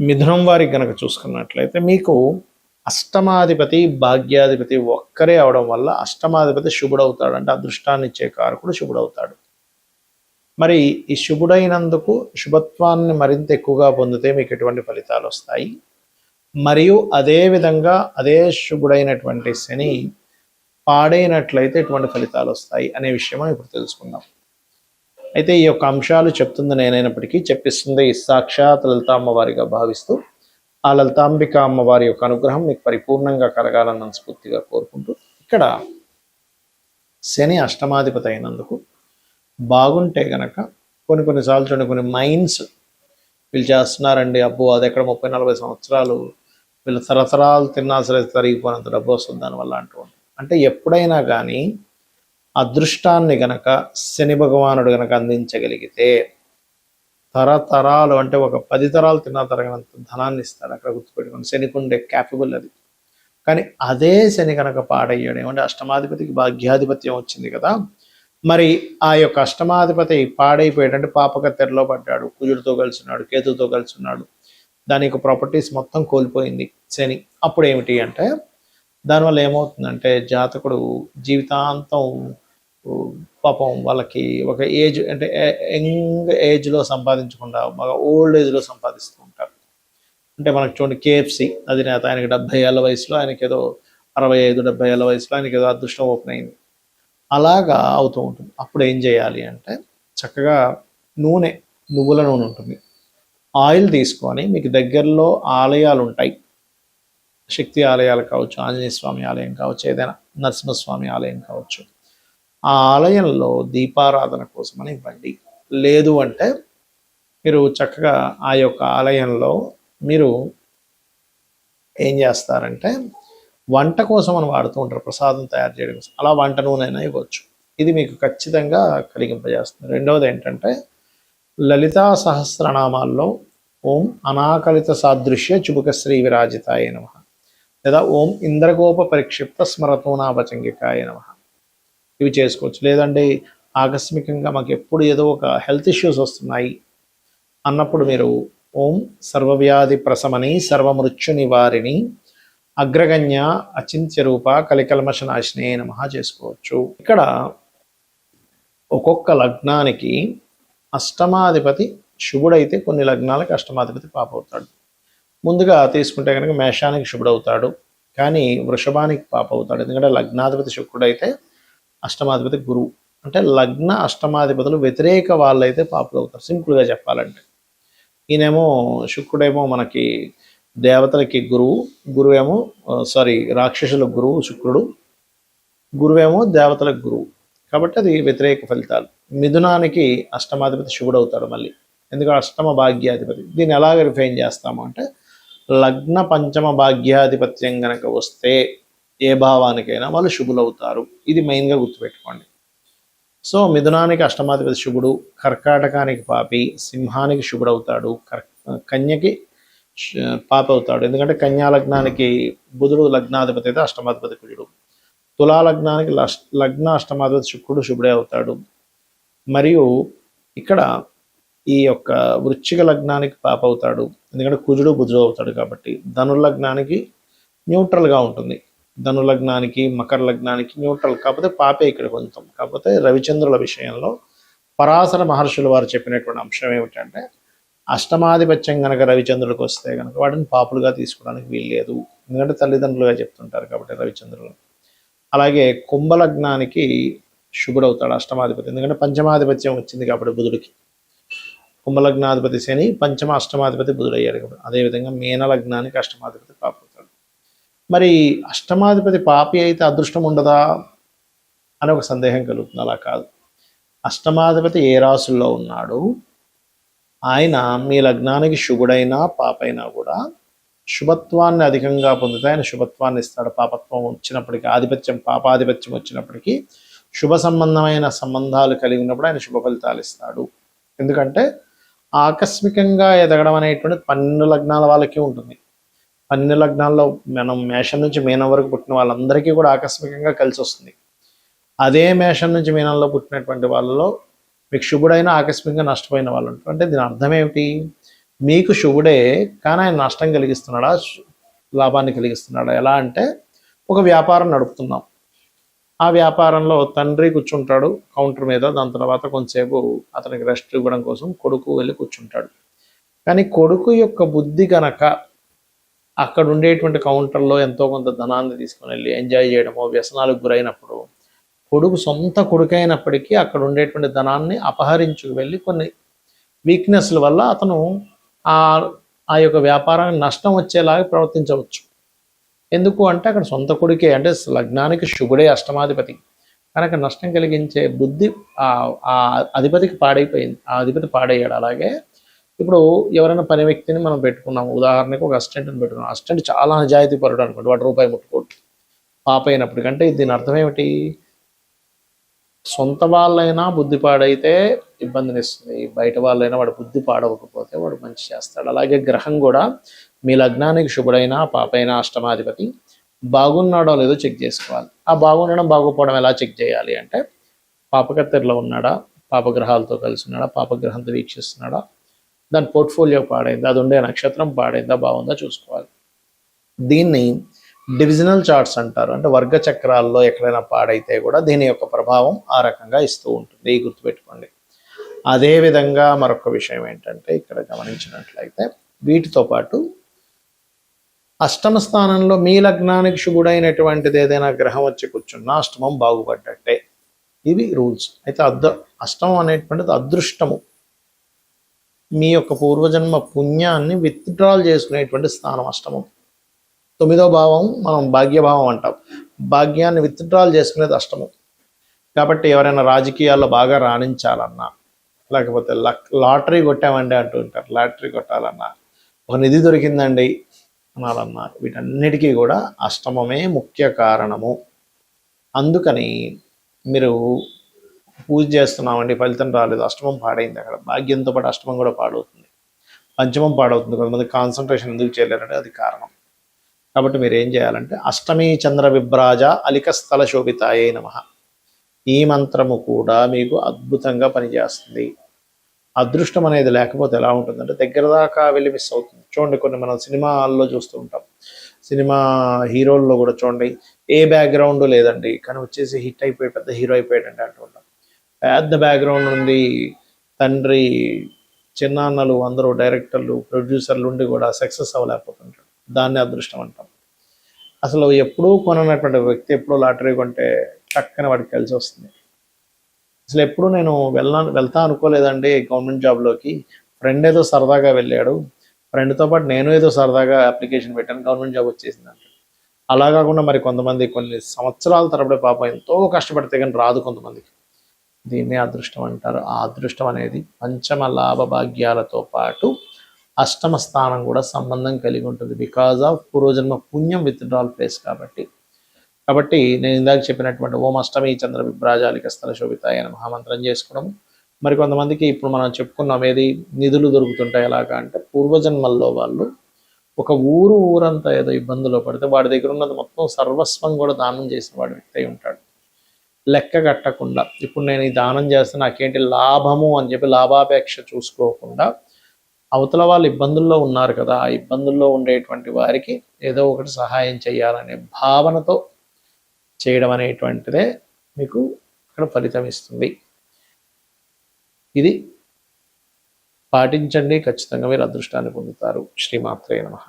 మిథునం వారికి గనక చూసుకున్నట్లయితే మీకు అష్టమాధిపతి భాగ్యాధిపతి ఒక్కరే అవడం వల్ల అష్టమాధిపతి శుభుడవుతాడు, అంటే అదృష్టాన్ని ఇచ్చే కారకుడు శుభుడవుతాడు. మరి ఈ శుభుడైనందుకు శుభత్వాన్ని మరింత ఎక్కువగా పొందితే మీకు ఎటువంటి ఫలితాలు వస్తాయి, మరియు అదేవిధంగా అదే శుభుడైనటువంటి శని పాడైనట్లయితే ఎటువంటి ఫలితాలు వస్తాయి అనే విషయం మనం ఇప్పుడు తెలుసుకుందాం. అయితే ఈ యొక్క అంశాలు చెప్తుంది నేనైనప్పటికీ చెప్పిస్తుంది సాక్షాత్ లలిత అమ్మవారిగా భావిస్తూ ఆ లలితాంబిక అమ్మవారి యొక్క అనుగ్రహం మీకు పరిపూర్ణంగా కలగాలని మనస్ఫూర్తిగా కోరుకుంటూ, ఇక్కడ శని అష్టమాధిపతి అయినందుకు బాగుంటే గనక కొన్నిసార్లు చూడండి, కొన్ని మైండ్స్ వీళ్ళు చేస్తున్నారండి, అబ్బో అది ఎక్కడ 30-40 సంవత్సరాలు వీళ్ళు తరతరాలు తిన్నా సరే తరిగిపోయినంత డబ్బు వస్తుంది దానివల్ల అంటూ ఉంటారు. అంటే ఎప్పుడైనా కానీ అదృష్టాన్ని గనక శని భగవానుడు గనక అందించగలిగితే తరతరాలు, అంటే ఒక 10 తరాలు తిన్నా తరగనంత ధనాన్ని ఇస్తాడు. అక్కడ గుర్తుపెట్టుకోండి, శనికి ఉండే క్యాపబుల్ అది. కానీ అదే శని కనుక పాడయ్యాడు, ఏమంటే అష్టమాధిపతికి భాగ్యాధిపత్యం వచ్చింది కదా, మరి ఆ యొక్క అష్టమాధిపతి పాడైపోయాడు, అంటే పాపకత్తెరలో పడ్డాడు, కుజుడితో కలిసి ఉన్నాడు, కేతుతో కలిసి ఉన్నాడు, దాని యొక్క ప్రాపర్టీస్ మొత్తం కోల్పోయింది శని. అప్పుడు ఏమిటి అంటే దానివల్ల ఏమవుతుందంటే జాతకుడు జీవితాంతం పాపం వాళ్ళకి ఒక ఏజ్, అంటే యంగ్ ఏజ్లో సంపాదించకుండా బాగా ఓల్డ్ ఏజ్లో సంపాదిస్తూ ఉంటారు. అంటే మనకు చూడండి కేఎఫ్సి అధినేత, ఆయనకి 70 ఏళ్ళ వయసులో, ఆయనకి ఏదో 65-70 ఏళ్ళ వయసులో ఆయనకి ఏదో అదృష్టం ఓపెన్ అయింది. అలాగా అవుతూ ఉంటుంది. అప్పుడు ఏం చేయాలి అంటే చక్కగా నూనె, నువ్వుల నూనె ఉంటుంది, ఆయిల్ తీసుకొని మీకు దగ్గరలో ఆలయాలు ఉంటాయి, శక్తి ఆలయాలు కావచ్చు, ఆంజనేయ స్వామి ఆలయం కావచ్చు, ఏదైనా నరసింహస్వామి ఆలయం కావచ్చు, ఆ ఆలయంలో దీపారాధన కోసమని ఇవ్వండి. లేదు అంటే మీరు చక్కగా ఆ యొక్క ఆలయంలో మీరు ఏం చేస్తారంటే వంట కోసం అని వాడుతూ ఉంటారు, ప్రసాదం తయారు చేయడం కోసం, అలా వంట నూనె ఇవ్వచ్చు. ఇది మీకు ఖచ్చితంగా కలిగింపజేస్తుంది. రెండవది ఏంటంటే లలితా సహస్రనామాల్లో ఓం అనాకలిత సాదృశ్య చుబుకశ్రీ విరాజితాయ నమః, లేదా ఓం ఇంద్రగోప పరిక్షిప్త స్మరతోనాభచంగికాయ నమః, ఇవి చేసుకోవచ్చు. లేదంటే ఆకస్మికంగా మాకు ఎప్పుడు ఏదో ఒక హెల్త్ ఇష్యూస్ వస్తున్నాయి అన్నప్పుడు మీరు ఓం సర్వవ్యాధి ప్రశమని సర్వమృత్యు నివారిణి అగ్రగణ్య అచింత్య రూప కలికల్మష నాశినే నమః చేసుకోవచ్చు. ఇక్కడ ఒక్కొక్క లగ్నానికి అష్టమాధిపతి శుభుడైతే కొన్ని లగ్నాలకి అష్టమాధిపతి పాపవుతాడు. ముందుగా తీసుకుంటే కనుక మేషానికి శుభుడవుతాడు, కానీ వృషభానికి పాపవుతాడు. ఎందుకంటే లగ్నాధిపతి శుక్రుడైతే అష్టమాధిపతి గురువు, అంటే లగ్న అష్టమాధిపతులు వ్యతిరేక వాళ్ళైతే పాపులు అవుతారు. సింపుల్గా చెప్పాలంటే ఈయనేమో శుక్రుడేమో మనకి దేవతలకి గురువు, గురువేమో రాక్షసులకు గురువు శుక్రుడు, గురువేమో దేవతలకు గురువు, కాబట్టి అది వ్యతిరేక ఫలితాలు. మిథునానికి అష్టమాధిపతి శుభుడవుతాడు మళ్ళీ, ఎందుకంటే అష్టమ భాగ్యాధిపతి. దీన్ని ఎలా రిఫైన్ చేస్తాము అంటే లగ్న పంచమ భాగ్యాధిపత్యం గనక వస్తే ఏ భావానికైనా వాళ్ళు శుభులవుతారు. ఇది మెయిన్గా గుర్తుపెట్టుకోండి. సో మిథునానికి అష్టమాధిపతి శుభుడు, కర్కాటకానికి పాపి, సింహానికి శుభుడవుతాడు, కన్యకి పాపి అవుతాడు, ఎందుకంటే కన్యా లగ్నానికి బుధుడు లగ్నాధిపతి అయితే అష్టమాధిపతి కుజుడు, తులా లగ్నానికి లగ్న అష్టమాధిపతి శుక్రుడు శుభుడే అవుతాడు. మరియు ఇక్కడ ఈ యొక్క వృశ్చిక లగ్నానికి పాప అవుతాడు, ఎందుకంటే కుజుడు బుధుడు అవుతాడు కాబట్టి. ధనుర్లగ్నానికి న్యూట్రల్గా ఉంటుంది, ధనులగ్నానికి మకర లగ్నానికి న్యూట్రల్, కాకపోతే పాపే ఇక్కడ కొంచెం. కాకపోతే రవిచంద్రుల విషయంలో పరాశర మహర్షులు వారు చెప్పినటువంటి అంశం ఏమిటంటే అష్టమాధిపత్యం కనుక రవిచంద్రులకు వస్తే కనుక వాటిని పాపులుగా తీసుకోవడానికి వీల్లేదు, ఎందుకంటే తల్లిదండ్రులుగా చెప్తుంటారు కాబట్టి రవిచంద్రులు. అలాగే కుంభలగ్నానికి శుభుడవుతాడు అష్టమాధిపతి, ఎందుకంటే పంచమాధిపత్యం వచ్చింది కాబట్టి బుధుడికి. కుంభలగ్నాధిపతి శని, పంచమ అష్టమాధిపతి బుధుడయ్యాడు కాబట్టి. అదేవిధంగా మీనలగ్నానికి అష్టమాధిపతి పాపవుతాడు. మరి అష్టమాధిపతి పాపి అయితే అదృష్టం ఉండదా అని ఒక సందేహం కలుగుతుంది. అలా కాదు, అష్టమాధిపతి ఏ రాసుల్లో ఉన్నాడు, ఆయన మీ లగ్నానికి శుభుడైనా పాపైనా కూడా శుభత్వాన్ని అధికంగా పొందితే ఆయన శుభత్వాన్ని ఇస్తాడు. పాపత్వం వచ్చినప్పటికీ, ఆధిపత్యం పాపాధిపత్యం వచ్చినప్పటికీ శుభ సంబంధమైన సంబంధాలు కలిగి ఉన్నప్పుడు ఆయన శుభ ఫలితాలు ఇస్తాడు. ఎందుకంటే ఆకస్మికంగా ఎదగడం అనేటువంటి 12 లగ్నాల వాళ్ళకి ఉంటుంది. 12 లగ్నాల్లో మనం మేషం నుంచి మీనం వరకు పుట్టిన వాళ్ళందరికీ కూడా ఆకస్మికంగా కలిసి వస్తుంది. అదే మేషం నుంచి మీనంలో పుట్టినటువంటి వాళ్ళలో మీకు శుభుడైన ఆకస్మికంగా నష్టపోయిన వాళ్ళు ఉంటారు. అంటే దీని అర్థం ఏమిటి, మీకు శుభుడే, కానీ ఆయన నష్టం కలిగిస్తున్నాడా, లాభాన్ని కలిగిస్తున్నాడా? ఎలా అంటే ఒక వ్యాపారం నడుపుతున్నాం, ఆ వ్యాపారంలో తండ్రి కూర్చుంటాడు కౌంటర్ మీద, దాని తర్వాత కొంతసేపు అతనికి రెస్ట్ ఇవ్వడం కోసం కొడుకు వెళ్ళి కూర్చుంటాడు. కానీ కొడుకు యొక్క బుద్ధి కనుక అక్కడ ఉండేటువంటి కౌంటర్లో ఎంతో కొంత ధనాన్ని తీసుకుని వెళ్ళి ఎంజాయ్ చేయడమో, వ్యసనాలకు గురైనప్పుడు కొడుకు సొంత కొడుకైనప్పటికీ అక్కడ ఉండేటువంటి ధనాన్ని అపహరించుకు వెళ్ళి కొన్ని వీక్నెస్ల వల్ల అతను ఆ ఆ యొక్క వ్యాపారానికి నష్టం వచ్చేలాగా ప్రవర్తించవచ్చు. ఎందుకు అంటే అక్కడ సొంత కొడుకే, అంటే లగ్నానికి శుభుడే అష్టమాధిపతి, కనుక నష్టం కలిగించే బుద్ధి ఆ అధిపతికి పాడైపోయింది, ఆ అధిపతి పాడయ్యాడు. అలాగే ఇప్పుడు ఎవరైనా పని వ్యక్తిని మనం పెట్టుకున్నాము, ఉదాహరణకు ఒక అసిస్టెంట్ని పెట్టుకున్నాం, అసిస్టెంట్ చాలా నిజాయితీ పరుడు అనుకోండి, వాడు రూపాయి ముట్టుకోడు పాప అయినప్పటికంటే దీని అర్థం ఏమిటి? సొంత వాళ్ళైనా బుద్ధి పాడైతే ఇబ్బందినిస్తుంది, బయట వాళ్ళైనా వాడు బుద్ధి పాడవకపోతే వాడు మంచి చేస్తాడు. అలాగే గ్రహం కూడా మీ లగ్నానికి శుభుడైనా పాపైనా అష్టమాధిపతి బాగున్నాడో లేదో చెక్ చేసుకోవాలి. ఆ బాగుండడం బాగోపోవడం ఎలా చెక్ చేయాలి అంటే పాపకత్తెరలో ఉన్నాడా, పాపగ్రహాలతో కలిసి ఉన్నాడా, పాపగ్రహంతో వీక్షిస్తున్నాడా, దాని పోర్ట్ఫోలియో పాడైందా, అది ఉండే నక్షత్రం పాడైందా, బాగుందా చూసుకోవాలి. దీన్ని డివిజనల్ చార్ట్స్ అంటారు, అంటే వర్గ చక్రాల్లో ఎక్కడైనా పాడైతే కూడా దీని యొక్క ప్రభావం ఆ రకంగా ఇస్తూ ఉంటుంది, గుర్తుపెట్టుకోండి. అదేవిధంగా మరొక విషయం ఏంటంటే ఇక్కడ గమనించినట్లయితే వీటితో పాటు అష్టమ స్థానంలో మీ లగ్నానికి శుభుడైనటువంటిది ఏదైనా గ్రహం వచ్చి కూర్చున్నా అష్టమం బాగుపడ్డట్టే. ఇవి రూల్స్. అయితే అష్టమం అనేటువంటిది అదృష్టము, మీ యొక్క పూర్వజన్మ పుణ్యాన్ని విత్డ్రాల్ చేసుకునేటువంటి స్థానం అష్టమం. 9వ భావం మనం భాగ్యభావం అంటాం, భాగ్యాన్ని విత్డ్రాల్ చేసుకునేది అష్టమం. కాబట్టి ఎవరైనా రాజకీయాల్లో బాగా రాణించాలన్నా, లేకపోతే లాటరీ కొట్టామండి అంటూ ఉంటారు, లాటరీ కొట్టాలన్నా, ఒక నిధి దొరికిందండి అనాలన్నా, వీటన్నిటికీ కూడా అష్టమమే ముఖ్య కారణము. అందుకని మీరు పూజ చేస్తున్నామండి, ఫలితం రాలేదు, అష్టమం పాడైంది, అక్కడ భాగ్యంతో పాటు అష్టమం కూడా పాడవుతుంది, పంచమం పాడవుతుంది. కొంతమంది కాన్సన్ట్రేషన్ ఎందుకు చేయలేరంటే అది కారణం. కాబట్టి మీరు ఏం చేయాలంటే అష్టమీ చంద్ర విభ్రాజ అలికస్థల శోభితాయే నమః, ఈ మంత్రము కూడా మీకు అద్భుతంగా పనిచేస్తుంది. అదృష్టం అనేది లేకపోతే ఎలా ఉంటుందంటే దగ్గర దాకా వెళ్ళి మిస్ అవుతుంది. చూడండి, కొన్ని మనం సినిమాల్లో చూస్తూ ఉంటాం, సినిమా హీరోల్లో కూడా చూడండి, ఏ బ్యాక్గ్రౌండ్ లేదండి కానీ వచ్చేసి హిట్ అయిపోయి పెద్ద హీరో అయిపోయాడంటే అంటూ ఉంటాం. పెద్ద బ్యాక్గ్రౌండ్ ఉంది, తండ్రి చిన్నాన్నలు అందరూ డైరెక్టర్లు ప్రొడ్యూసర్లు ఉండి కూడా సక్సెస్ అవ్వలేకపోతుంటాడు, దాన్ని అదృష్టం అంటాం. అసలు ఎప్పుడూ కొననటువంటి వ్యక్తి ఎప్పుడూ లాటరీ కొంటే టక్కన వాడికి కలిసి వస్తుంది. అసలు ఎప్పుడు నేను వెళ్తా అనుకోలేదండి గవర్నమెంట్ జాబ్లోకి, ఫ్రెండ్ ఏదో సరదాగా వెళ్ళాడు, ఫ్రెండ్తో పాటు నేను ఏదో సరదాగా అప్లికేషన్ పెట్టాను, గవర్నమెంట్ జాబ్ వచ్చేసిందంట. అలా కాకుండా మరి కొంతమంది కొన్ని సంవత్సరాల తరబడి పాపం ఎంతో కష్టపడితే కానీ రాదు కొంతమందికి, దీన్నే అదృష్టం అంటారు. ఆ అదృష్టం అనేది పంచమ లాభ భాగ్యాలతో పాటు అష్టమ స్థానం కూడా సంబంధం కలిగి ఉంటుంది, బికాజ్ ఆఫ్ పూర్వజన్మ పుణ్యం విత్డ్రాల్ ప్లేస్ కాబట్టి నేను ఇందాక చెప్పినటువంటి ఓం అష్టమి చంద్ర విభ్రాజాలిక స్థల శోభితాయ మహామంత్రం చేసుకోవడం. మరి కొంతమందికి ఇప్పుడు మనం చెప్పుకున్నాం ఏది నిధులు దొరుకుతుంటాయి ఎలాగా అంటే పూర్వజన్మల్లో వాళ్ళు ఒక ఊరంతా ఏదో ఇబ్బందులో పడితే వాడి దగ్గర ఉన్నది మొత్తం సర్వస్వం కూడా దానం చేసిన వాడి వ్యక్తి అయి ఉంటాడు, లెక్క కట్టకుండా. ఇప్పుడు నేను ఈ దానం చేస్తే నాకేంటి లాభము అని చెప్పి లాభాపేక్ష చూసుకోకుండా అవతల వాళ్ళు ఇబ్బందుల్లో ఉన్నారు కదా, ఆ ఇబ్బందుల్లో ఉండేటువంటి వారికి ఏదో ఒకటి సహాయం చేయాలనే భావనతో చేయడం అనేటువంటిదే మీకు అక్కడ ఫలితం ఇస్తుంది. ఇది పాటించండి, ఖచ్చితంగా మీరు అదృష్టాన్ని పొందుతారు. శ్రీమాత్రే నమః.